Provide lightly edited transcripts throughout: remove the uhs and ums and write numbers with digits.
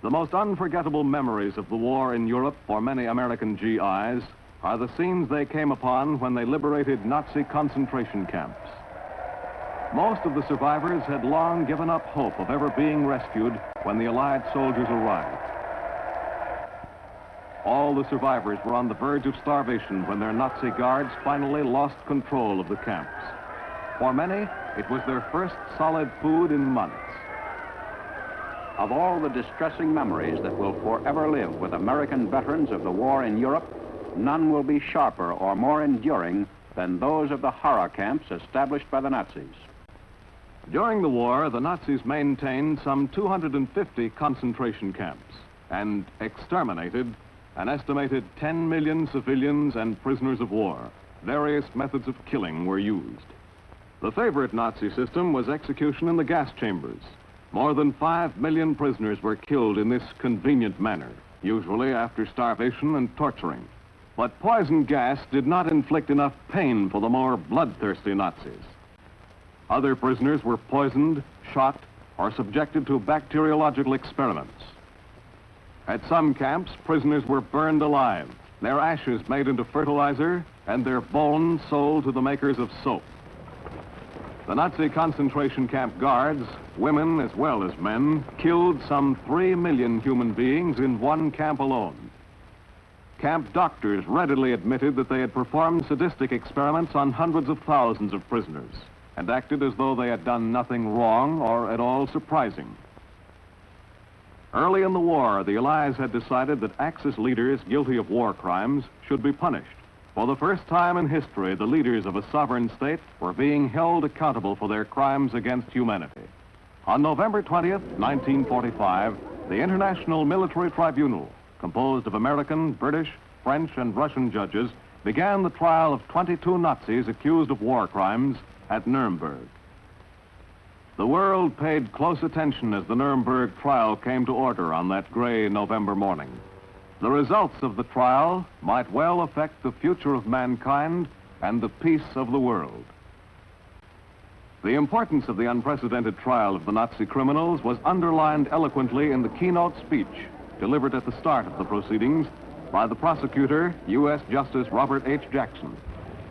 The most unforgettable memories of the war in Europe for many American GIs are the scenes they came upon when they liberated Nazi concentration camps. Most of the survivors had long given up hope of ever being rescued when the Allied soldiers arrived. All the survivors were on the verge of starvation when their Nazi guards finally lost control of the camps. For many, it was their first solid food in months. Of all the distressing memories that will forever live with American veterans of the war in Europe, none will be sharper or more enduring than those of the horror camps established by the Nazis. During the war, the Nazis maintained some 250 concentration camps and exterminated an estimated 10 million civilians and prisoners of war. Various methods of killing were used. The favorite Nazi system was execution in the gas chambers. More than 5 million prisoners were killed in this convenient manner, usually after starvation and torturing. But poison gas did not inflict enough pain for the more bloodthirsty Nazis. Other prisoners were poisoned, shot, or subjected to bacteriological experiments. At some camps, prisoners were burned alive, their ashes made into fertilizer, and their bones sold to the makers of soap. The Nazi concentration camp guards, women as well as men, killed some 3 million human beings in one camp alone. Camp doctors readily admitted that they had performed sadistic experiments on hundreds of thousands of prisoners and acted as though they had done nothing wrong or at all surprising. Early in the war, the Allies had decided that Axis leaders guilty of war crimes should be punished. For the first time in history, the leaders of a sovereign state were being held accountable for their crimes against humanity. On November 20th, 1945, the International Military Tribunal, composed of American, British, French, and Russian judges, began the trial of 22 Nazis accused of war crimes at Nuremberg. The world paid close attention as the Nuremberg trial came to order on that gray November morning. The results of the trial might well affect the future of mankind and the peace of the world. The importance of the unprecedented trial of the Nazi criminals was underlined eloquently in the keynote speech delivered at the start of the proceedings by the prosecutor, U.S. Justice Robert H. Jackson.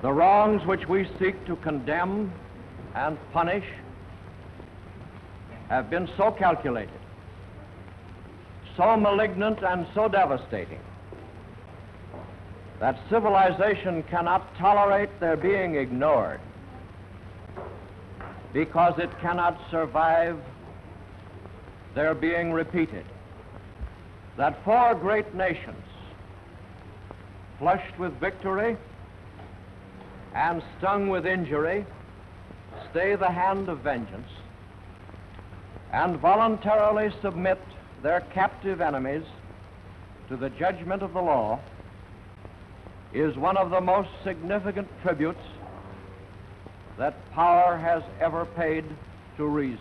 The wrongs which we seek to condemn and punish have been so calculated, so malignant and so devastating that civilization cannot tolerate their being ignored because it cannot survive their being repeated. That 4 great nations, flushed with victory and stung with injury, stay the hand of vengeance and voluntarily submit their captive enemies to the judgment of the law is one of the most significant tributes that power has ever paid to reason.